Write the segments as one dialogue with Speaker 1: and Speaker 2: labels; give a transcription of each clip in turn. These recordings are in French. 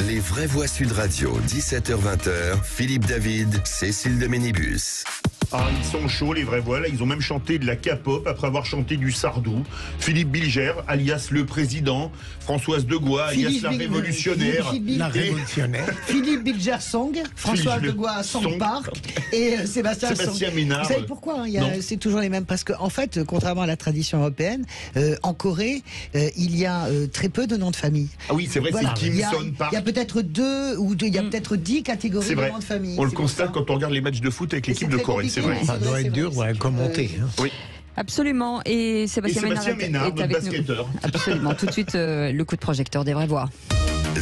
Speaker 1: Les vraies voix Sud Radio, 17h-20h, Philippe David, Cécile de Ménibus.
Speaker 2: Ah, ils sont chauds, les vraies voix. Là, ils ont même chanté de la K-pop après avoir chanté du Sardou. Philippe Bilger, alias le président. Françoise Degois, alias la révolutionnaire.
Speaker 3: Philippe Bilger Song, Françoise Degois Song Park et Sébastien
Speaker 2: Ménard.
Speaker 3: Vous savez pourquoi c'est toujours les mêmes. Parce qu'en fait, contrairement à la tradition européenne, en Corée, il y a très peu de noms de famille.
Speaker 2: Ah oui, c'est vrai,
Speaker 3: Voilà.
Speaker 2: c'est Kim Son Park.
Speaker 3: Il y a peut-être il y a peut-être 10 catégories de noms de famille.
Speaker 2: On le constate quand on regarde les matchs de foot avec l'équipe de Corée, c'est vrai.
Speaker 4: Ça doit être dur à commenter.
Speaker 2: Oui.
Speaker 5: Absolument. Et Sébastien
Speaker 2: Ménard,
Speaker 5: est
Speaker 2: notre
Speaker 5: avec
Speaker 2: basketteur.
Speaker 5: nous. Absolument. Tout de suite, le coup de projecteur des vraies voix.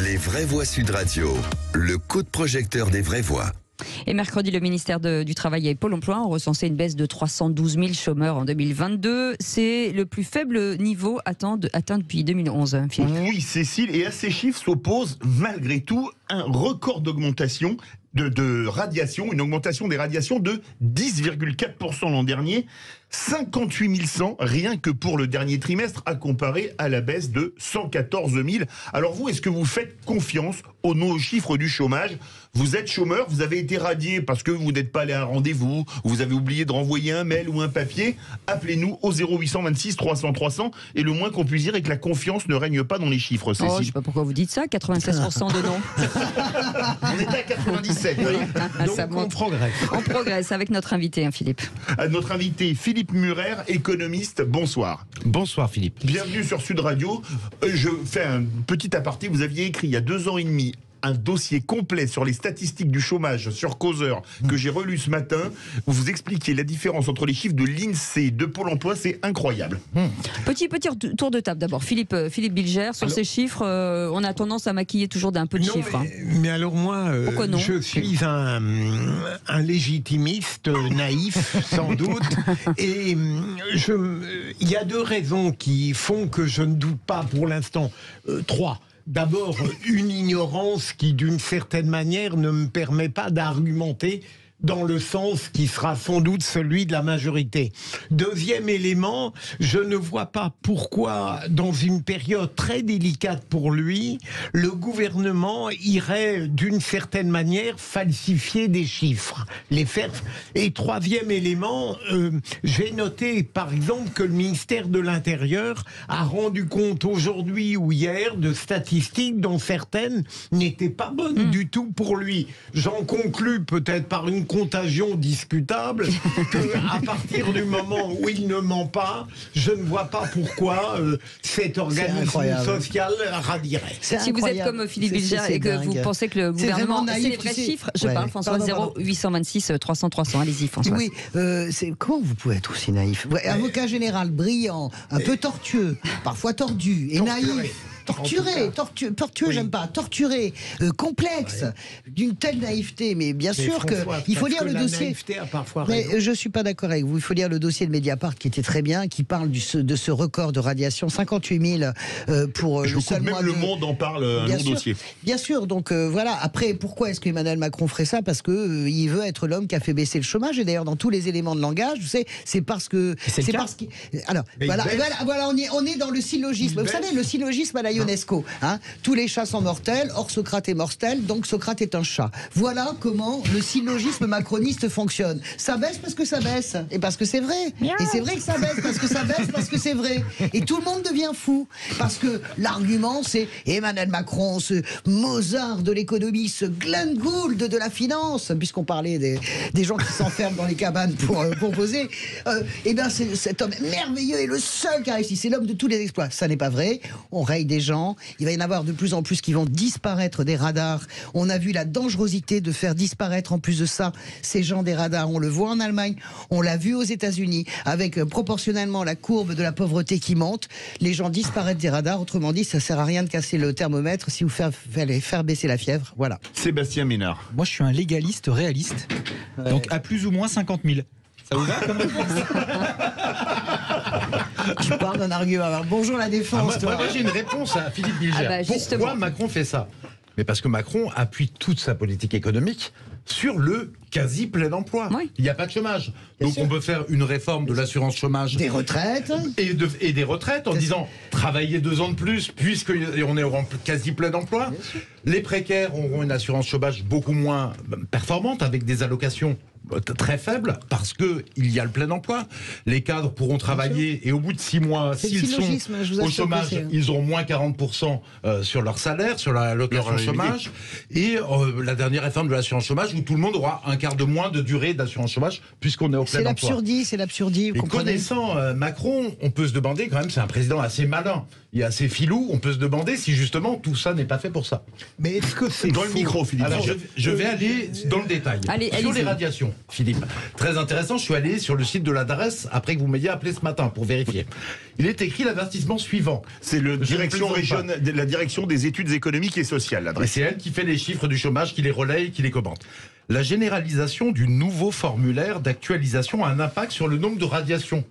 Speaker 1: Les vraies voix Sud Radio, le coup de projecteur des vraies voix.
Speaker 5: Et mercredi, le ministère du Travail et Pôle emploi ont recensé une baisse de 312 000 chômeurs en 2022. C'est le plus faible niveau atteint depuis 2011. Philippe.
Speaker 2: Oui, Cécile, et à ces chiffres s'oppose malgré tout un record d'augmentation de radiation, une augmentation des radiations de 10,4% l'an dernier, 58 100 rien que pour le dernier trimestre, à comparer à la baisse de 114 000. Alors vous, est-ce que vous faites confiance aux chiffres du chômage? Vous êtes chômeur, vous avez été radié parce que vous n'êtes pas allé à un rendez-vous, vous avez oublié de renvoyer un mail ou un papier, appelez-nous au 0826 300 300 et le moins qu'on puisse dire est que la confiance ne règne pas dans les chiffres, Cécile.
Speaker 5: Je ne sais pas pourquoi vous dites ça, 96% de non.
Speaker 2: On était à 97.
Speaker 5: Donc ça
Speaker 4: on progresse.
Speaker 5: On progresse avec notre invité, Philippe.
Speaker 2: Notre invité, Philippe Murer, économiste. Bonsoir.
Speaker 4: Bonsoir Philippe.
Speaker 2: Bienvenue sur Sud Radio. Je fais un petit aparté. Vous aviez écrit il y a 2 ans et demi un dossier complet sur les statistiques du chômage sur Causeur que j'ai relu ce matin, où vous expliquiez la différence entre les chiffres de l'INSEE et de Pôle emploi, c'est incroyable.
Speaker 5: Petit tour de table d'abord. Philippe Bilger, sur ces chiffres, on a tendance à maquiller toujours d'un peu de chiffres.
Speaker 4: Mais alors moi, je suis un légitimiste naïf, sans doute, et il y a 2 raisons qui font que je ne doute pas pour l'instant. 3. D'abord, une ignorance qui, d'une certaine manière, ne me permet pas d'argumenter dans le sens qui sera sans doute celui de la majorité. Deuxième élément, je ne vois pas pourquoi, dans une période très délicate pour lui, le gouvernement irait d'une certaine manière falsifier des chiffres, les faire. Et troisième élément, j'ai noté par exemple que le ministère de l'Intérieur a rendu compte aujourd'hui ou hier de statistiques dont certaines n'étaient pas bonnes du tout pour lui. J'en conclus peut-être par une contagion discutable qu'à partir du moment où il ne ment pas, je ne vois pas pourquoi cet organisme social radierait.
Speaker 5: Si vous êtes comme Philippe Bilger et que vous pensez que le gouvernement c'est les vrais chiffres, je parle François, 0826 300 300. Allez-y François.
Speaker 3: Oui, comment vous pouvez être aussi naïf? Avocat général brillant, un peu tortueux, parfois tordu et naïf. Torturé, j'aime pas. Torturé, complexe, d'une telle naïveté. Mais bien sûr qu'il faut lire le dossier. Mais je suis pas d'accord avec vous. Il faut lire le dossier de Mediapart qui était très bien, qui parle de ce record de radiation, 58 000 pour le seul mois.
Speaker 2: Même Le Monde en parle, un long dossier.
Speaker 3: Bien sûr. Donc voilà. Après, pourquoi est-ce qu'Emmanuel Macron ferait ça? Parce que il veut être l'homme qui a fait baisser le chômage. Et d'ailleurs, dans tous les éléments de langage, vous savez, c'est parce que alors voilà, on est dans le syllogisme. Vous savez, le syllogisme à la Ionesco. Tous les chats sont mortels, or Socrate est mortel, donc Socrate est un chat. Voilà comment le syllogisme macroniste fonctionne. Ça baisse parce que ça baisse, et parce que c'est vrai. Et c'est vrai que ça baisse parce que ça baisse, parce que c'est vrai. Et tout le monde devient fou. Parce que l'argument, c'est Emmanuel Macron, ce Mozart de l'économie, ce Glenn Gould de la finance, puisqu'on parlait des gens qui s'enferment dans les cabanes pour poser. Et bien, cet homme merveilleux est le seul qui a réussi. C'est l'homme de tous les exploits. Ça n'est pas vrai. On raye des gens. Il va y en avoir de plus en plus qui vont disparaître des radars. On a vu la dangerosité de faire disparaître en plus de ça ces gens des radars. On le voit en Allemagne, on l'a vu aux États-Unis avec proportionnellement la courbe de la pauvreté qui monte. Les gens disparaissent des radars. Autrement dit, ça sert à rien de casser le thermomètre si vous fallait faire baisser la fièvre. Voilà.
Speaker 2: Sébastien Ménard.
Speaker 6: Moi, je suis un légaliste réaliste. Donc à plus ou moins 50 000. Ça vous va comme
Speaker 3: Tu parles d'un argument. Alors, bonjour la défense.
Speaker 7: Moi, j'ai une réponse à Philippe Bilger. Pourquoi Macron fait ça? Mais parce que Macron appuie toute sa politique économique sur le quasi plein emploi.
Speaker 5: Oui.
Speaker 7: Il n'y a pas de chômage.
Speaker 3: Bien
Speaker 7: Donc
Speaker 3: sûr.
Speaker 7: on peut faire une réforme de l'assurance chômage.
Speaker 3: Des retraites.
Speaker 7: Et des retraites en disant travaillez 2 ans de plus puisqu'on est en quasi plein emploi. Les précaires auront une assurance chômage beaucoup moins performante avec des allocations très faibles parce qu'il y a le plein emploi. Les cadres pourront travailler et au bout de 6 mois,
Speaker 3: C'est le
Speaker 7: s'ils sont
Speaker 3: syllogisme, je vous
Speaker 7: au
Speaker 3: assure que
Speaker 7: chômage,
Speaker 3: c'est-
Speaker 7: ils auront moins 40% sur leur salaire, sur la location
Speaker 2: Leur
Speaker 7: chômage. Et la dernière réforme de l'assurance chômage où tout le monde aura un quart de moins de durée d'assurance chômage puisqu'on est au
Speaker 3: C'est
Speaker 7: plein emploi.
Speaker 3: l'absurdie, vous
Speaker 7: Et
Speaker 3: comprenez.
Speaker 7: connaissant Macron, on peut se demander quand même, c'est un président assez malin, il est assez filou, on peut se demander si justement tout ça n'est pas fait pour ça.
Speaker 4: Mais est-ce que c'est
Speaker 2: Dans le
Speaker 4: faux
Speaker 2: micro, Philippe.
Speaker 7: Alors je vais aller dans le détail.
Speaker 5: Allez,
Speaker 7: Sur
Speaker 5: allez-y.
Speaker 7: les radiations, Philippe. Très intéressant, je suis allé sur le site de l'adresse après que vous m'ayez appelé ce matin pour vérifier. Il est écrit l'avertissement suivant.
Speaker 2: C'est la
Speaker 7: Je ne
Speaker 2: direction
Speaker 7: plaisante pas.
Speaker 2: la direction des études économiques et sociales,
Speaker 7: Et
Speaker 2: l'adresse.
Speaker 7: c'est elle qui fait les chiffres du chômage, qui les relaye, qui les commente. La généralisation du nouveau formulaire d'actualisation a un impact sur le nombre de radiations.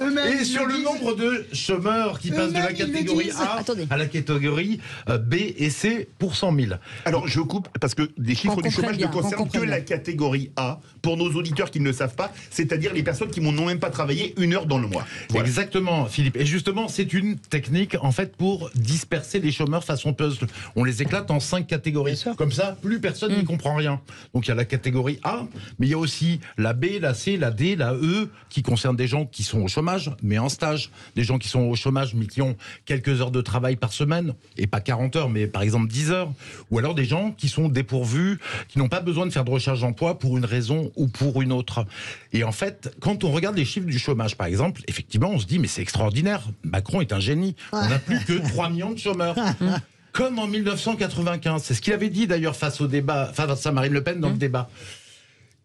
Speaker 3: Eux-mêmes,
Speaker 7: Et
Speaker 3: ils
Speaker 7: sur le
Speaker 3: disent.
Speaker 7: nombre de chômeurs qui passent de la
Speaker 3: Eux-mêmes, ils le
Speaker 7: catégorie
Speaker 3: disent.
Speaker 7: A
Speaker 5: Attendez.
Speaker 7: à la catégorie B et C pour 100 000.
Speaker 2: Alors je coupe parce que les chiffres
Speaker 5: Qu'on
Speaker 2: du
Speaker 5: comprenne
Speaker 2: chômage
Speaker 5: bien,
Speaker 2: ne
Speaker 5: qu'on
Speaker 2: concernent que
Speaker 5: comprenne
Speaker 2: la
Speaker 5: bien.
Speaker 2: catégorie A pour nos auditeurs qui ne le savent pas, c'est-à-dire les personnes qui n'ont même pas travaillé 1 heure dans le mois. Voilà.
Speaker 7: Exactement, Philippe. Et justement, c'est une technique en fait pour disperser les chômeurs façon puzzle. On les éclate en 5 catégories.
Speaker 3: Bien sûr.
Speaker 7: Comme ça, plus personne n'y comprend rien. Donc il y a la catégorie A, mais il y a aussi la B, la C, la D, la E, qui concernent des gens qui sont au chômage, mais en stage. Des gens qui sont au chômage, mais qui ont quelques heures de travail par semaine, et pas 40 heures, mais par exemple 10 heures. Ou alors des gens qui sont dépourvus, qui n'ont pas besoin de faire de recherche d'emploi pour une raison ou pour une autre. Et en fait, quand on regarde les chiffres du chômage, par exemple, effectivement, on se dit, mais c'est extraordinaire. Macron est un génie. On n'a plus que 3 millions de chômeurs. Comme en 1995. C'est ce qu'il avait dit d'ailleurs face à Marine Le Pen dans le débat.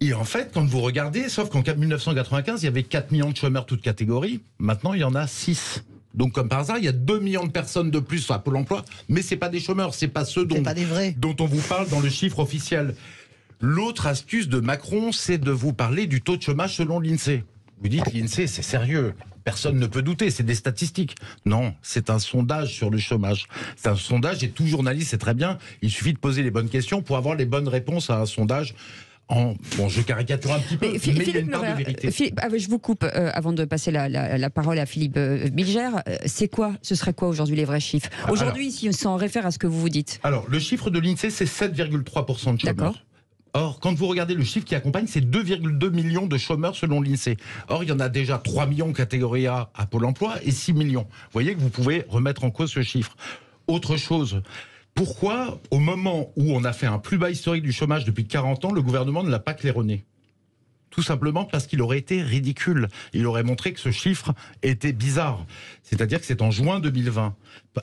Speaker 7: Et en fait, quand vous regardez, sauf qu'en 1995, il y avait 4 millions de chômeurs toutes catégories. Maintenant, il y en a 6. Donc, comme par hasard, il y a 2 millions de personnes de plus à Pôle emploi. Mais c'est pas des chômeurs, c'est pas ceux
Speaker 3: C'est pas des vrais.
Speaker 7: dont on vous parle dans le chiffre officiel. L'autre astuce de Macron, c'est de vous parler du taux de chômage selon l'INSEE. Vous dites l'INSEE, c'est sérieux. Personne ne peut douter, c'est des statistiques. Non, c'est un sondage sur le chômage. C'est un sondage et tout journaliste sait très bien, il suffit de poser les bonnes questions pour avoir les bonnes réponses à un sondage. Bon, je caricature un petit peu, mais il y a une part de vérité.
Speaker 5: Philippe, je vous coupe avant de passer la parole à Philippe Bilger. Ce serait quoi aujourd'hui les vrais chiffres? Aujourd'hui, si on s'en réfère à ce que vous vous dites.
Speaker 7: Alors, le chiffre de l'INSEE, c'est 7,3% de chômeurs.
Speaker 5: D'accord.
Speaker 7: Or, quand vous regardez le chiffre qui accompagne, c'est 2,2 millions de chômeurs selon l'INSEE. Or, il y en a déjà 3 millions catégorie A à Pôle emploi et 6 millions. Vous voyez que vous pouvez remettre en cause ce chiffre. Autre chose, pourquoi, au moment où on a fait un plus bas historique du chômage depuis 40 ans, le gouvernement ne l'a pas claironné ? Tout simplement parce qu'il aurait été ridicule. Il aurait montré que ce chiffre était bizarre. C'est-à-dire que c'est en juin 2020.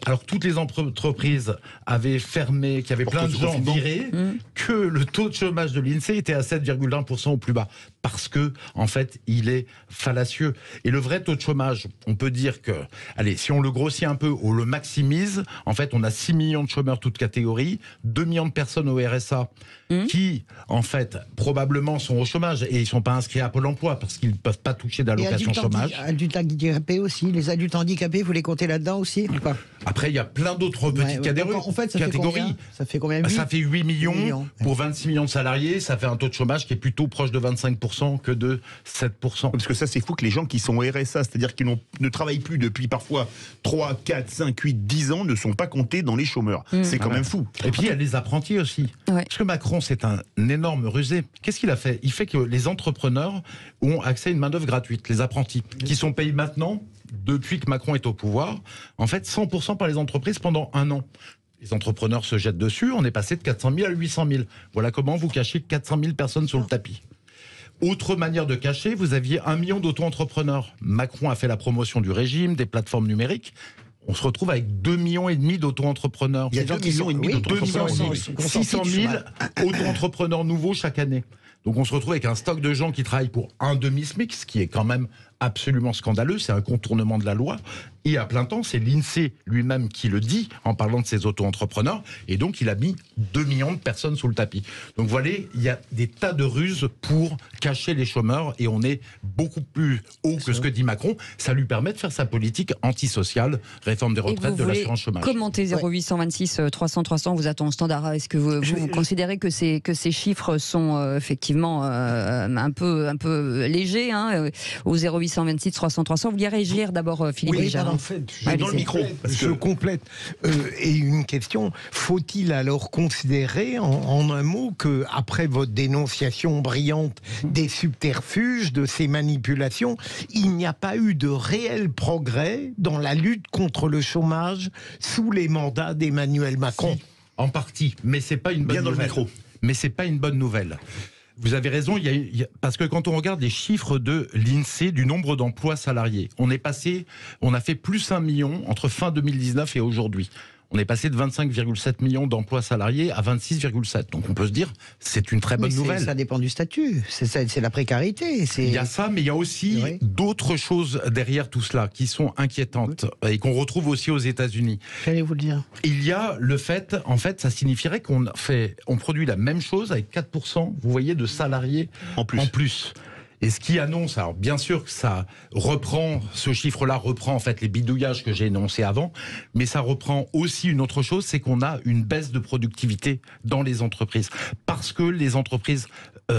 Speaker 7: Alors que toutes les entreprises avaient fermé, qu'il y avait plein de gens virés, que le taux de chômage de l'INSEE était à 7,1% au plus bas. Parce que, en fait, il est fallacieux. Et le vrai taux de chômage, on peut dire que, allez, si on le grossit un peu, on le maximise, en fait, on a 6 millions de chômeurs toutes catégories, 2 millions de personnes au RSA, qui, en fait, probablement sont au chômage et ils ne sont pas inscrits à Pôle emploi parce qu'ils ne peuvent pas toucher d'allocation chômage.
Speaker 3: Adultes handicapés aussi. Les adultes handicapés, vous les comptez là-dedans aussi ou pas?
Speaker 7: Après, il y a plein d'autres petites catégories.
Speaker 3: En fait, ça fait combien? Ça fait combien?
Speaker 7: Ça fait 8 millions
Speaker 3: ouais.
Speaker 7: pour 26 millions de salariés. Ça fait un taux de chômage qui est plutôt proche de 25% que de 7%.
Speaker 2: Parce que ça, c'est fou que les gens qui sont au RSA, c'est-à-dire qui ne travaillent plus depuis parfois 3, 4, 5, 8, 10 ans, ne sont pas comptés dans les chômeurs. C'est quand même fou.
Speaker 7: Et puis, il y a les apprentis aussi.
Speaker 5: Ouais.
Speaker 7: Parce que Macron, c'est un énorme rusé. Qu'est-ce qu'il a fait? Il fait que les entrepreneurs ont accès à une main-d'œuvre gratuite, les apprentis, qui sont payés maintenant, depuis que Macron est au pouvoir, en fait, 100% par les entreprises pendant 1 an. Les entrepreneurs se jettent dessus, on est passé de 400 000 à 800 000. Voilà comment vous cachez 400 000 personnes sur le tapis. Autre manière de cacher, vous aviez 1 million d'auto-entrepreneurs. Macron a fait la promotion du régime, des plateformes numériques. On se retrouve avec 2,5 millions d'auto-entrepreneurs.
Speaker 2: Il y a 2,5 millions d'auto-entrepreneurs.
Speaker 7: 600 000 auto-entrepreneurs nouveaux chaque année. Donc on se retrouve avec un stock de gens qui travaillent pour un demi-SMIC, ce qui est quand même absolument scandaleux, c'est un contournement de la loi. Et à plein temps, c'est l'INSEE lui-même qui le dit en parlant de ses auto-entrepreneurs. Et donc, il a mis 2 millions de personnes sous le tapis. Donc, voilà, il y a des tas de ruses pour cacher les chômeurs. Et on est beaucoup plus haut que ce que dit Macron. Ça lui permet de faire sa politique antisociale, réforme des retraites, de l'assurance chômage.
Speaker 5: Commenter 0826 300 300, vous attend au standard. Est-ce que vous considérez que ces chiffres sont effectivement un peu légers au 0826 300 300? Vous vouliez réagir d'abord, Philippe Béjart?
Speaker 4: En fait, je complète. Et une question, faut-il alors considérer en un mot que après votre dénonciation brillante des subterfuges, de ces manipulations, il n'y a pas eu de réel progrès dans la lutte contre le chômage sous les mandats d'Emmanuel Macron?
Speaker 7: Si, en partie, mais c'est pas une bonne nouvelle. Mais c'est pas une bonne nouvelle. Vous avez raison, parce que quand on regarde les chiffres de l'INSEE du nombre d'emplois salariés, on a fait plus 1 million entre fin 2019 et aujourd'hui. On est passé de 25,7 millions d'emplois salariés à 26,7. Donc on peut se dire, c'est une très bonne nouvelle.
Speaker 3: Ça dépend du statut, c'est la précarité.
Speaker 7: Il y a ça, mais il y a aussi d'autres choses derrière tout cela qui sont inquiétantes et qu'on retrouve aussi aux États-Unis.
Speaker 3: J'allais vous le dire.
Speaker 7: Il y a le fait, en fait, ça signifierait on produit la même chose avec 4%, vous voyez, de salariés en plus. Et ce qui annonce, alors bien sûr que ça reprend, ce chiffre-là reprend en fait les bidouillages que j'ai énoncés avant, mais ça reprend aussi une autre chose, c'est qu'on a une baisse de productivité dans les entreprises. Parce que les entreprises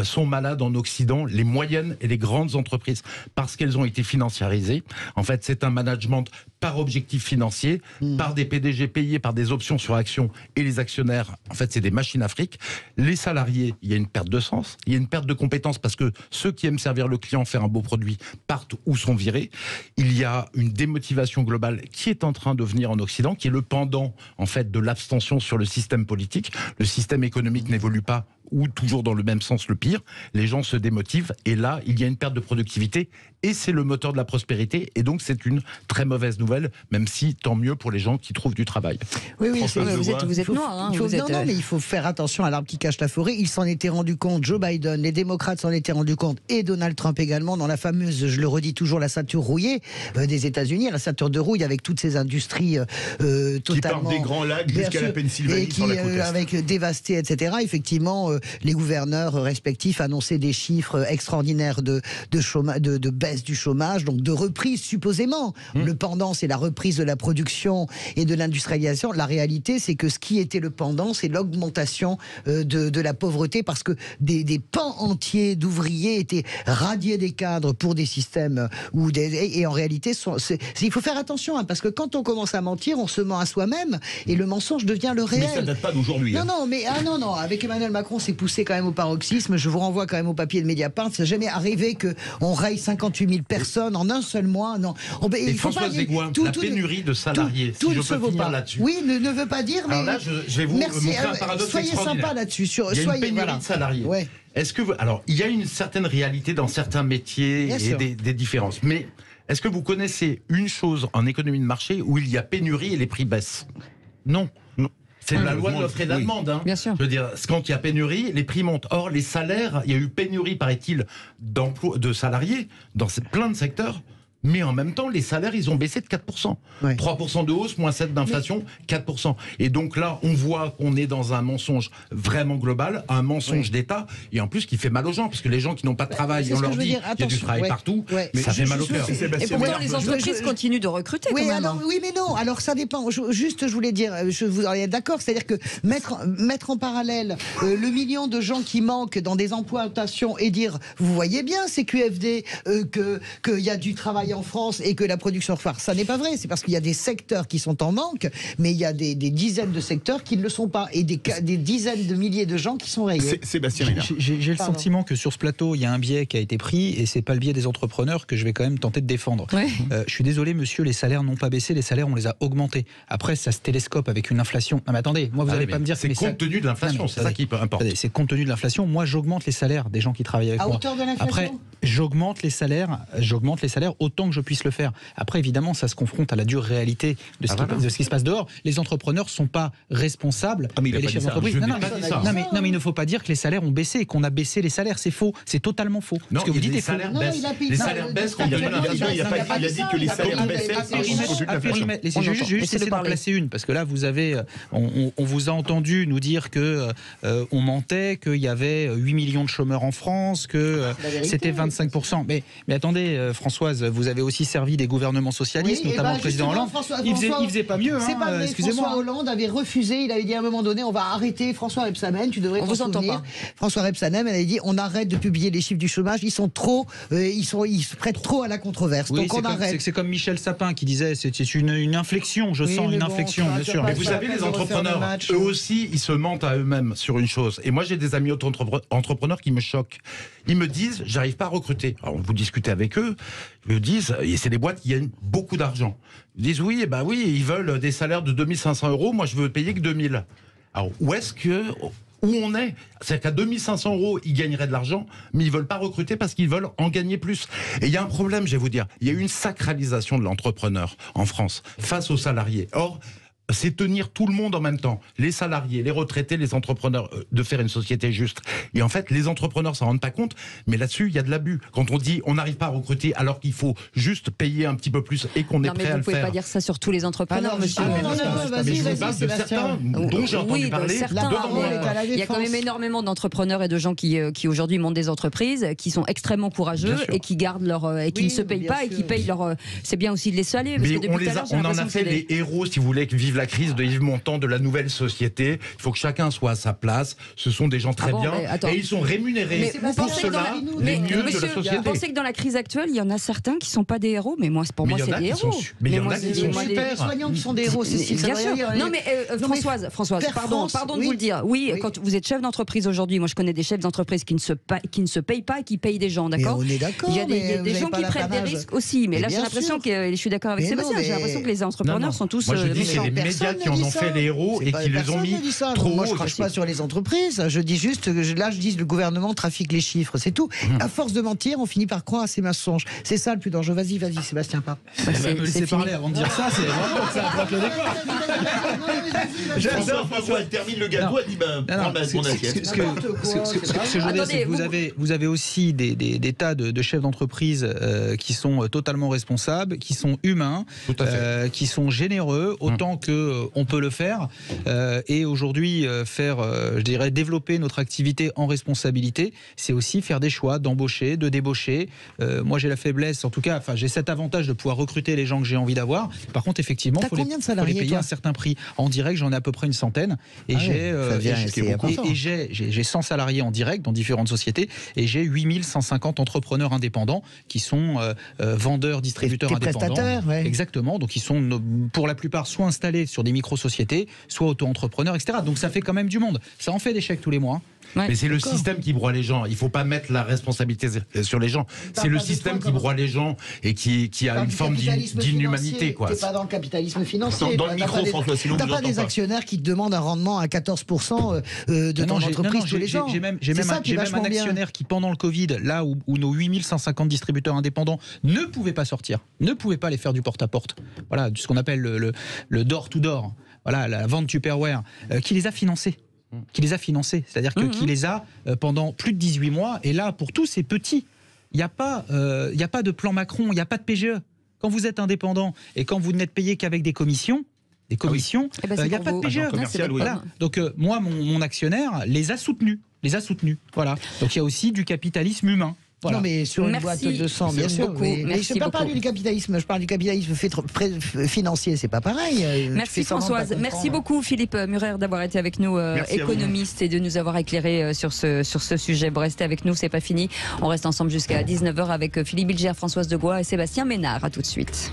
Speaker 7: sont malades en Occident, les moyennes et les grandes entreprises, parce qu'elles ont été financiarisées. En fait, c'est un management par objectif financier, par des PDG payés par des options sur actions, et les actionnaires, en fait, c'est des machines à fric. Les salariés, il y a une perte de sens, il y a une perte de compétences, parce que ceux qui aiment servir le client, faire un beau produit, partent ou sont virés. Il y a une démotivation globale qui est en train de venir en Occident, qui est le pendant, en fait, de l'abstention sur le système politique. Le système économique n'évolue pas, ou toujours dans le même sens, le pire. Les gens se démotivent, et là, il y a une perte de productivité, et c'est le moteur de la prospérité, et donc c'est une très mauvaise nouvelle, même si tant mieux pour les gens qui trouvent du travail.
Speaker 3: Oui,
Speaker 5: vous êtes noir.
Speaker 3: Non, mais il faut faire attention à l'arbre qui cache la forêt. Il s'en était rendu compte, Joe Biden, les démocrates s'en étaient rendu compte, et Donald Trump également, dans la fameuse, je le redis toujours, la ceinture rouillée des États-Unis, la ceinture de rouille avec toutes ces industries totalement...
Speaker 2: Qui partent des Grands Lacs jusqu'à la Pennsylvanie,
Speaker 3: et qui, avec dévastées, etc. Effectivement, les gouverneurs respectifs annonçaient des chiffres extraordinaires de baisse du chômage, donc de reprise supposément. Le pendant, c'est la reprise de la production et de l'industrialisation. La réalité, c'est que ce qui était le pendant, c'est l'augmentation de la pauvreté, parce que des pans entiers d'ouvriers étaient radiés des cadres pour des systèmes et en réalité, il faut faire attention, parce que quand on commence à mentir, on se ment à soi-même et le mensonge devient le réel.
Speaker 2: Mais ça date pas d'aujourd'hui.
Speaker 3: Non, avec Emmanuel Macron, c'est poussé quand même au paroxysme. Je vous renvoie quand même au papier de Mediapart. Ça n'est jamais arrivé qu'on raye 58 000 personnes en un seul mois. Non.
Speaker 7: Et Françoise Desgoin, la pénurie de salariés,
Speaker 3: si je peux finir
Speaker 7: là-dessus.
Speaker 3: Oui, ne veut pas dire, mais...
Speaker 7: Alors là, je vais vous montrer un paradoxe
Speaker 3: soyez
Speaker 7: extraordinaire.
Speaker 3: Sympa là-dessus.
Speaker 7: Il y a une pénurie de salariés.
Speaker 3: Ouais.
Speaker 7: Est-ce que alors, il y a une certaine réalité dans certains métiers et des différences. Mais est-ce que vous connaissez une chose en économie de marché où il y a pénurie et les prix baissent? Non. C'est la loi de l'offre et de la demande.
Speaker 5: Bien sûr.
Speaker 7: Je veux dire, quand il y a pénurie, les prix montent. Or, les salaires, il y a eu pénurie, paraît-il, de salariés dans plein de secteurs. Mais en même temps, les salaires, ils ont baissé de 4%. 3% de hausse, moins 7 d'inflation, 4%. Et donc là, on voit qu'on est dans un mensonge vraiment global, un mensonge d'État, et en plus qui fait mal aux gens, parce que les gens qui n'ont pas de travail, on leur dit, il y a du travail partout, mais ça fait mal au cœur.
Speaker 5: Et pourtant, les entreprises continuent de recruter quand même.
Speaker 3: Oui, mais non, alors ça dépend. Je voulais dire, vous êtes d'accord, c'est-à-dire que mettre en parallèle le million de gens qui manquent dans des emplois-tations et dire, vous voyez bien, c'est QFD, qu'il y a du travail en France et que la production repart. Ça n'est pas vrai, c'est parce qu'il y a des secteurs qui sont en manque, mais il y a des dizaines de secteurs qui ne le sont pas, et des dizaines de milliers de gens qui sont rayés.
Speaker 6: Sébastien, j'ai le sentiment que sur ce plateau, il y a un biais qui a été pris, et c'est pas le biais des entrepreneurs que je vais quand même tenter de défendre. Je suis désolé, monsieur, les salaires n'ont pas baissé, les salaires, on les a augmentés. Après, ça se télescope avec une inflation. Non mais attendez, moi vous n'allez pas me dire
Speaker 7: c'est compte tenu de l'inflation, c'est ça qui importe.
Speaker 6: C'est compte tenu de l'inflation. Moi, j'augmente les salaires des gens qui travaillent avec moi.
Speaker 3: À hauteur de l'inflation.
Speaker 6: Après, j'augmente les salaires autant que je puisse le faire. Après, évidemment, ça se confronte à la dure réalité de ce qui se passe dehors. Les entrepreneurs ne sont pas responsables.
Speaker 2: Mais il a
Speaker 6: les
Speaker 2: pas
Speaker 6: chefs
Speaker 2: dit ça.
Speaker 6: d'entreprise.
Speaker 2: Je
Speaker 6: Non,
Speaker 2: n'ai
Speaker 6: non,
Speaker 2: pas dit ça.
Speaker 6: non, mais il ne faut pas dire que les salaires ont baissé, qu'on a baissé les salaires. C'est faux. C'est totalement faux.
Speaker 7: Non,
Speaker 6: Ce que vous dites
Speaker 7: les
Speaker 6: est faux.
Speaker 7: salaires
Speaker 3: Non,
Speaker 7: baissent.
Speaker 3: il a payé
Speaker 7: Les
Speaker 3: ça.
Speaker 7: salaires baissent quand
Speaker 2: Il
Speaker 7: il y a une inflation.
Speaker 2: a dit que les salaires baissaient.
Speaker 6: J'essaie d'en placer une, parce que là, on vous a entendu nous dire que on mentait, qu'il y avait 8 millions de chômeurs en France, que c'était 25%. Mais attendez, Françoise, vous avez aussi servi des gouvernements socialistes, notamment le président Hollande. Il faisait pas mieux.
Speaker 3: C'est pas vrai.
Speaker 6: Excusez-moi.
Speaker 3: François Hollande avait refusé. Il avait dit à un moment donné, on va arrêter. François Rebsamen, tu devrais t'en souvenir. François Rebsamen, elle avait dit, on arrête de publier les chiffres du chômage. Ils sont trop, ils se prêtent trop à la controverse.
Speaker 6: Oui,
Speaker 3: donc on arrête.
Speaker 6: C'est comme Michel Sapin qui disait, c'est une inflexion. Je sens une inflexion, bien sûr.
Speaker 7: Mais vous savez, les entrepreneurs, eux aussi, ils se mentent à eux-mêmes sur une chose. Et moi, j'ai des amis entrepreneurs qui me choquent. Ils me disent, j'arrive pas à recruter. Alors, vous discutez avec eux, ils me disent, et c'est des boîtes qui gagnent beaucoup d'argent. Ils disent, oui, ils veulent des salaires de 2500 €. Moi, je veux payer que 2000. Alors, où on est? C'est-à-dire qu'à 2500 €, ils gagneraient de l'argent, mais ils veulent pas recruter parce qu'ils veulent en gagner plus. Et il y a un problème, je vais vous dire. Il y a eu une sacralisation de l'entrepreneur en France face aux salariés. Or, c'est tenir tout le monde en même temps, les salariés, les retraités, les entrepreneurs, de faire une société juste. Et en fait, les entrepreneurs s'en rendent pas compte, mais là-dessus, il y a de l'abus. Quand on dit on n'arrive pas à recruter alors qu'il faut juste payer un petit peu plus et qu'on est prêt à le faire.
Speaker 5: Vous ne pouvez pas dire ça sur tous les entrepreneurs, monsieur.
Speaker 3: Mais
Speaker 7: je vous parle de certains dont j'ai entendu parler.
Speaker 5: Il y a quand même énormément d'entrepreneurs et de gens qui aujourd'hui montent des entreprises, qui sont extrêmement courageux et qui gardent leur et qui ne se payent pas et qui payent leur. C'est bien aussi de les saluer.
Speaker 7: Mais on en a fait les héros, si vous voulez, qui vivent la crise de Yves Montand de la nouvelle société. Il faut que chacun soit à sa place. Ce sont des gens très bien et ils sont rémunérés pour cela les mieux de la société.
Speaker 5: Vous pensez que dans la crise actuelle, il y en a certains qui ne sont pas des héros, mais pour moi, c'est des héros.
Speaker 7: Mais il y en a qui sont super.
Speaker 3: Les soignants qui sont des héros, c'est
Speaker 5: bien sûr. Non, mais Françoise, pardon de vous le dire. Oui, quand vous êtes chef d'entreprise aujourd'hui, moi je connais des chefs d'entreprise qui ne se payent pas et qui payent des gens, d'accord?
Speaker 3: On est d'accord.
Speaker 5: Il y a des gens qui prennent des risques aussi, mais là j'ai l'impression que, je suis d'accord avec Sébastien, j'ai l'impression que les entrepreneurs sont tous
Speaker 7: méchants. Moi je dis c'est les médias qui en ont fait les héros et qui les ont mis trop haut.
Speaker 3: Moi je ne crache pas sur les entreprises, je dis juste que je dis le gouvernement trafique les chiffres, c'est tout. À force de mentir, on finit par croire à ces mensonges. C'est ça le plus dangereux. Vas-y Sébastien, pas.
Speaker 6: Me laisser parler avant de dire ça, c'est vraiment que ça approche le décor.
Speaker 2: J'adore François, elle termine le gâteau, elle dit prends mon assiette.
Speaker 6: Ce que je veux dire, c'est que vous avez aussi des tas de chefs d'entreprise qui sont totalement responsables, qui sont humains, qui sont généreux, autant qu'on peut le faire. Et aujourd'hui, je dirais, développer notre activité en responsabilité, c'est aussi faire des choix, d'embaucher, de débaucher. Moi, j'ai la faiblesse, en tout cas, j'ai cet avantage de pouvoir recruter les gens que j'ai envie d'avoir. Par contre, effectivement, il faut les payer un certain prix. En direct, j'en ai à peu près une centaine. Et j'ai 100 salariés en direct dans différentes sociétés. Et j'ai 8150 entrepreneurs indépendants qui sont vendeurs, distributeurs indépendants.
Speaker 3: Prestataires, ouais.
Speaker 6: Exactement. Donc, ils sont pour la plupart soit installés sur des micro-sociétés, soit auto-entrepreneurs, etc. Donc, ça fait quand même du monde. Ça en fait des chèques tous les mois.
Speaker 5: Ouais,
Speaker 7: mais c'est le système qui broie les gens. Il ne faut pas mettre la responsabilité sur les gens. C'est le système qui broie les gens et qui a une forme d'inhumanité.
Speaker 3: Tu n'es pas dans le capitalisme financier.
Speaker 2: Dans le micro, François, sinon
Speaker 3: tu n'as pas des actionnaires qui te demandent un rendement à 14% de ton entreprise tous les ans.
Speaker 6: J'ai même un actionnaire qui, pendant le Covid, là où nos 8150 distributeurs indépendants ne pouvaient pas sortir, ne pouvaient pas aller faire du porte-à-porte, voilà, ce qu'on appelle le door-to-door, voilà, la vente Tupperware, qui les a financés. C'est-à-dire qui les a pendant plus de 18 mois. Et là, pour tous ces petits, il n'y a pas de plan Macron, il n'y a pas de PGE. Quand vous êtes indépendant et quand vous n'êtes payé qu'avec des commissions, il n'y a pas de PGE. Voilà. Donc moi, mon actionnaire les a soutenus. Voilà. Donc il y a aussi du capitalisme humain. Voilà.
Speaker 3: Non, mais sur une boîte de 100, bien sûr. Mais je ne parle pas du capitalisme, je parle du capitalisme financier, c'est pas pareil.
Speaker 5: Merci Françoise, merci beaucoup Philippe Murer d'avoir été avec nous, économiste, et de nous avoir éclairé sur ce sujet. Restez avec nous, c'est pas fini. On reste ensemble jusqu'à 19h avec Philippe Bilger, Françoise Degois et Sébastien Ménard. À tout de suite.